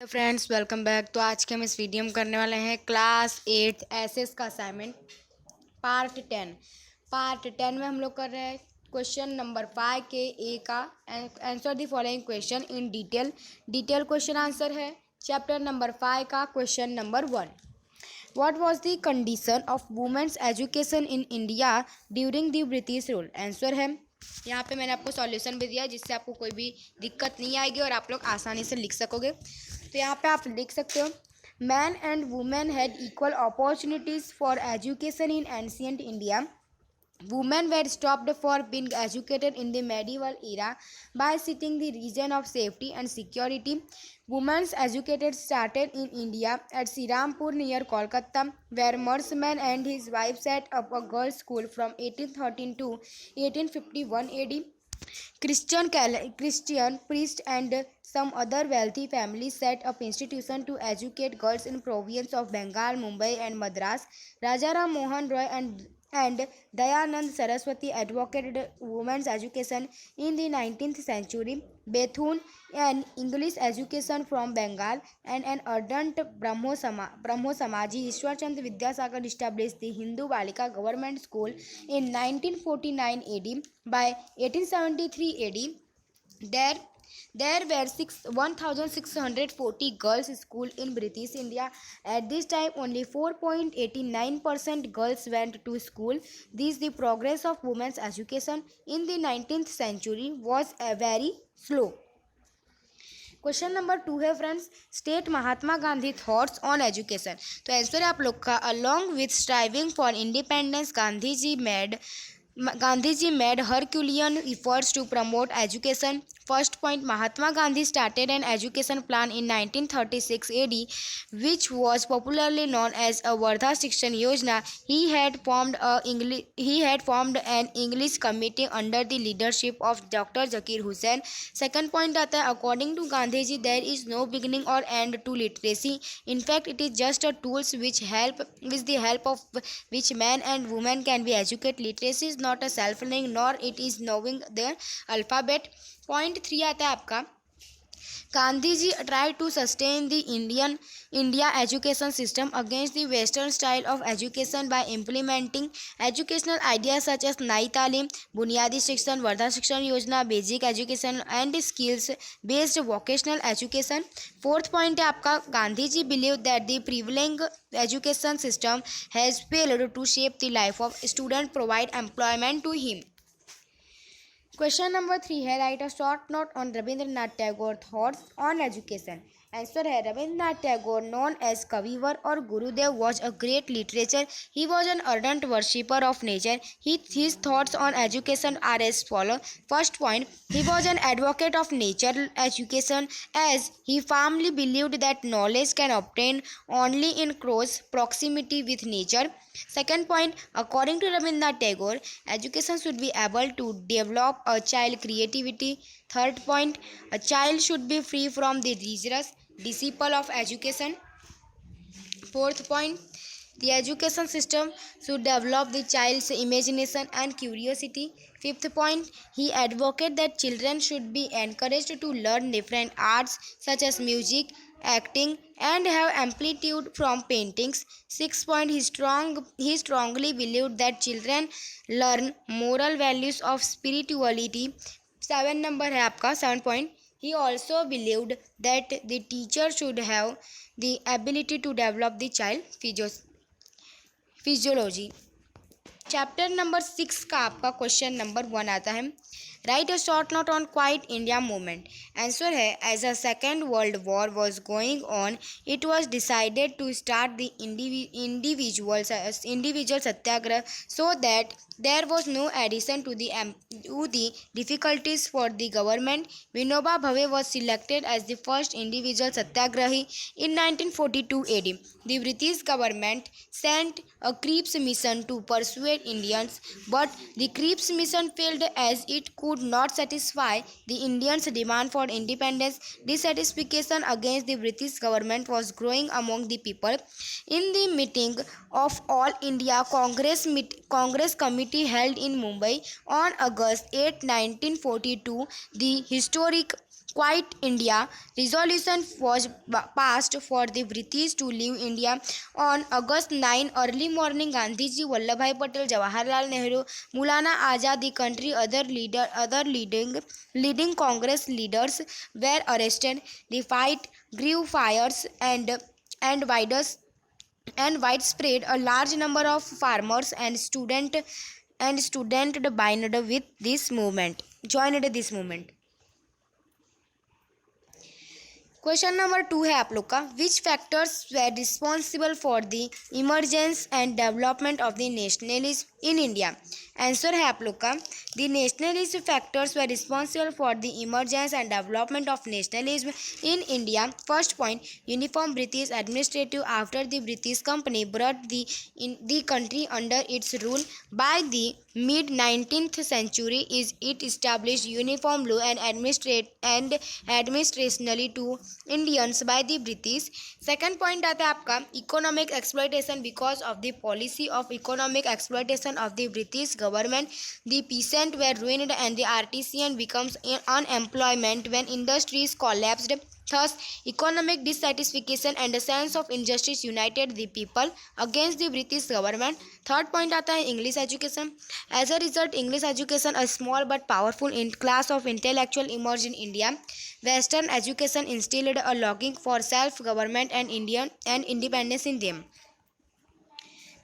Friends welcome back. तो आज के हम इस वीडियो में करने वाले हैं क्लास 8 एसएस का असाइनमेंट पार्ट 10 में हम लोग कर रहे हैं क्वेश्चन नंबर 5 के ए का answer the following question in detail question answer है चैप्टर नंबर 5 का question number 1। What was the condition of women's education in India during the British rule. Answer है यहाँ पे मैंने आपको सॉल्यूशन भी दिया जिससे आपको कोई भी दिक्कत नहीं आएगी और आप लोग आसानी से लिख सकोगे। तो यहाँ पे आप लिख सकते हो man and women had equal opportunities for education in ancient India. Women were stopped for being educated in the medieval era by setting the region of safety and security. Women's education started in India at Sirampur near Kolkata, where Mersman and his wife set up a girls' school from 1813 to 1851 AD. Christian priests and some other wealthy families set up institutions to educate girls in province of Bengal, Mumbai, and Madras. Raja Ram Mohan Roy and Dayanand Saraswati advocated women's education in the 19th century. Bethune, an English education from Bengal, and an ardent Brahmo Samaji, Ishwar Chandra Vidyasagar established the Hindu Balika Government School in 1949 AD. By 1873 AD, there were 1,640 girls' schools in British India. At this time, only 4.89% girls went to school. The progress of women's education in the 19th century was very slow. Question number 2 है friends, state Mahatma Gandhi thoughts on education. तो answer है आप लोग का along with striving for independence Gandhi ji made Herculean efforts to promote education. First point, Mahatma Gandhi started an education plan in 1936 AD, which was popularly known as a Vardha Shikshan Yojana. He had formed an English committee under the leadership of Dr. Zakir Hussain. Second point आता है, according to Gandhi ji, there is no beginning or end to literacy. In fact, it is just a tools with the help of which men and women can be educated. Literacy is not a self-learning nor it is knowing the alphabet. Point 3 आता है आपका, Gandhi ji tried to sustain the India education system against the Western style of education by implementing educational ideas such as Nai Talim, Bunyadi Shikshan, Vardha Shikshan Yojana, Basic Education and Skills Based Vocational Education. Fourth point है आपका, Gandhi ji believed that the prevailing education system has failed to shape the life of student, provide employment to him. Question number 3 है, write a short note on Rabindranath Tagore thoughts on education. Answer है, Rabindranath Tagore known as कविवर और गुरुदेव was a great literature. He was an ardent worshipper of nature. His thoughts on education are as follow. First point, he was an advocate of nature education as he firmly believed that knowledge can obtain only in close proximity with nature. Second point, according to Rabindranath Tagore, education should be able to develop a child creativity. Third point, a child should be free from the rigorous disciple of education. Fourth point, the education system should develop the child's imagination and curiosity. Fifth point, he advocated that children should be encouraged to learn different arts such as music, acting, and have amplitude from paintings. Sixth point, he strongly believed that children learn moral values of spirituality. 7 number है आपका 7 point, he also believed that the teacher should have the ability to develop the child physiology. Chapter number 6 का आपका question number 1 आता है, write a short note on Quit India movement. Answer है, as a second world war was going on it was decided to start the individual satyagraha so that there was no addition to the difficulties for the government. Vinoba Bhave was selected as the first individual satyagrahi in 1942 AD. The British government sent a Cripps mission to persuade Indians, but the Cripps mission failed as it could not satisfy the Indians' demand for independence. Dissatisfaction against the British government was growing among the people. In the meeting of All India Congress Committee held in Mumbai on August 8, 1942, the historic Quiet India resolution was passed for the British to leave India on August 9. Early morning, Gandhiji, Vallabhbhai Patel, Jawaharlal Nehru, Maulana Azad, the country other leading Congress leaders were arrested. The fight grew fires and widespread. A large number of farmers and student joined this movement. Question number 2 है आप लोग का, विच factors were responsible for the emergence and development of the nationalism in India. Answer है आप लोग का, the nationalism factors were responsible for the emergence and development of nationalism in India. First point, uniform British administrative after the British company brought the country under its rule by the mid 19th century is it established uniform law and administrationally to Indians by the British। second point आता है आपका economic exploitation। because of the policy of economic exploitation of the British government, the peasant were ruined and the artisan becomes unemployment when industries collapsed। thus economic dissatisfaction and a sense of injustice united the people against the British government। third point आता है English education। as a result English education, a small but powerful class of intellectual emerged in India। Western education instilled a longing for self government and independence in them।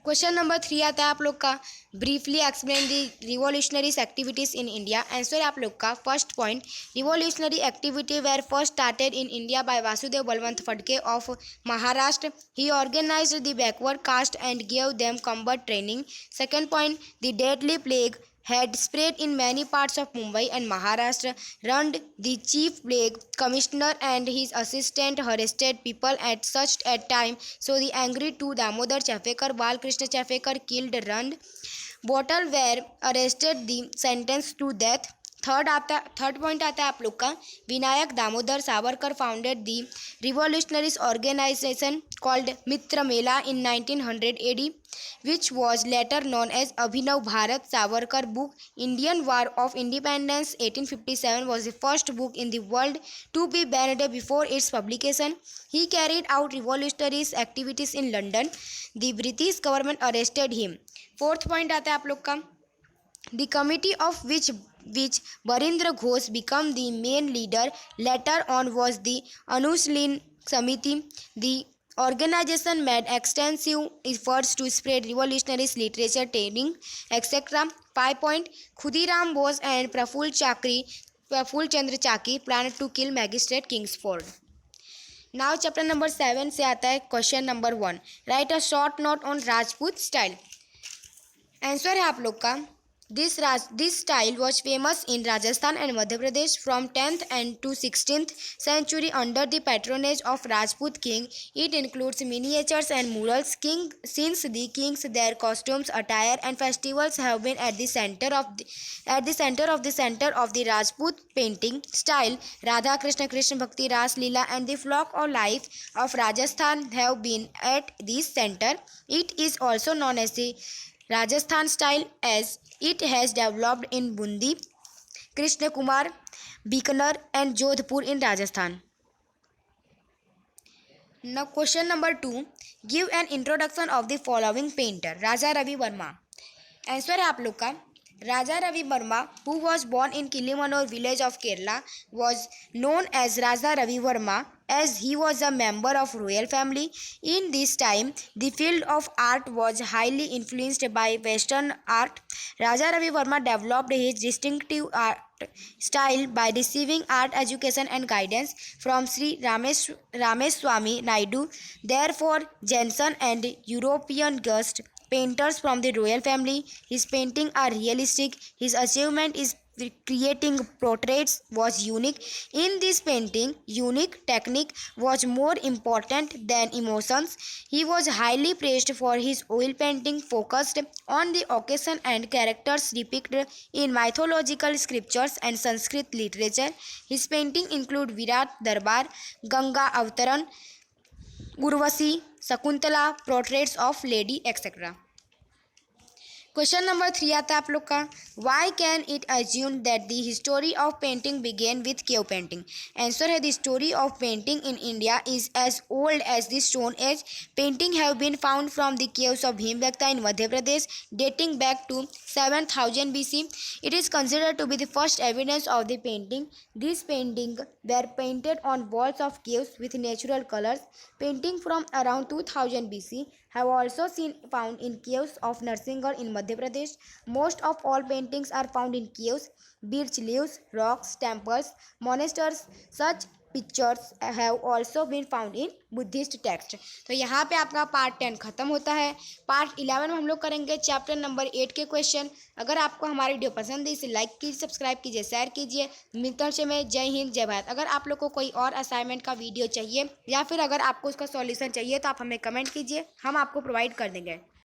Question number 3 आता है आप लोग का, briefly explain the revolutionaries activities in India. Answer है आप लोग का, first point, revolutionary activity were first started in India by Vasudev Balwant Phadke of Maharashtra. He organized the backward caste and give them combat training. Second point, the deadly plague had spread in many parts of Mumbai and Maharashtra. Rand, the chief plague commissioner, and his assistant harassed people at such a time. So the angry two Damodar Chafekar, Balkrishna Chafekar killed Rand. Bottle were arrested, the sentence to death। Third point आता है आप लोग का, Vinayak Damodar Savarkar founded the revolutionaries organization called Mitra Mela in 1900 AD, which was later known as Abhinav Bharat Savarkar book। Indian War of Independence 1857 was the first book in the world to be banned before its publication। He carried out revolutionary activities in London। The British government arrested him। Fourth point आता है आप लोग का, the committee of which Barindra Ghosh became the main leader later on was the Anushleen Samiti। The organization made extensive efforts to spread revolutionary literature, training, etc। 5 point, Khudiram Bose and Praful Chandra Chaki planned to kill magistrate Kingsford। Now chapter number 7 से आता है question number 1, right a short note on Rajput style. Answer है आप लोग का, This style was famous in Rajasthan and Madhya Pradesh from 10th and to 16th century under the patronage of Rajput king। It includes miniatures and murals. Since the kings, their costumes, attire, and festivals have been at the center of the Rajput painting style. Radha Krishna, Krishna Bhakti, Ras Leela, and the flock of life of Rajasthan have been at this center। It is also known as the Rajasthan style as it has developed in Bundi, Krishna Kumar, Bikaner, and Jodhpur in Rajasthan। Now question number 2, give an introduction of the following painter। Raja Ravi Verma। Answer है आप लोग का, Raja Ravi Verma, who was born in Kilimanur village of Kerala, was known as Raja Ravi Verma as he was a member of royal family। In this time, the field of art was highly influenced by Western art। Raja Ravi Verma developed his distinctive art style by receiving art education and guidance from Sri Rameswamy Naidu, therefore Jensen, and European guest painters from the royal family। His paintings are realistic. His achievement is creating portraits was unique. In this painting, unique technique was more important than emotions। He was highly praised for his oil painting focused on the occasion and characters depicted in mythological scriptures and Sanskrit literature। His painting include Virat Darbar, Ganga Avtaran, Urvasi, Sakuntala, portraits of lady, etc। Question number 3 आता है आप लोग का, why can it assume that the history of painting began with cave painting. Answer है the story of painting in India is as old as the stone age. Painting have been found from the caves of Bhimbetka in Madhya Pradesh dating back to 7000 BC. It is considered to be the first evidence of the painting. These paintings were painted on walls of caves with natural colors. Painting from around 2000 BC have also seen found in caves of Narsingarh in Madhya Pradesh. Most of all paintings are found in caves, birch leaves, rocks, temples, monasteries. Such pictures have also been found in Buddhist text. तो यहाँ पे आपका part 10 खत्म होता है। Part 11 में हम लोग करेंगे चैप्टर नंबर 8 के क्वेश्चन। अगर आपको हमारी वीडियो पसंद है इसे लाइक कीजिए, सब्सक्राइब कीजिए, शेयर कीजिए। मिलते हैं में जय हिंद जय भारत। अगर आप लोग को कोई और असाइनमेंट का वीडियो चाहिए या फिर अगर आपको उसका सॉल्यूशन चाहिए तो आप हमें कमेंट कीजिए, हम आपको प्रोवाइड कर देंगे।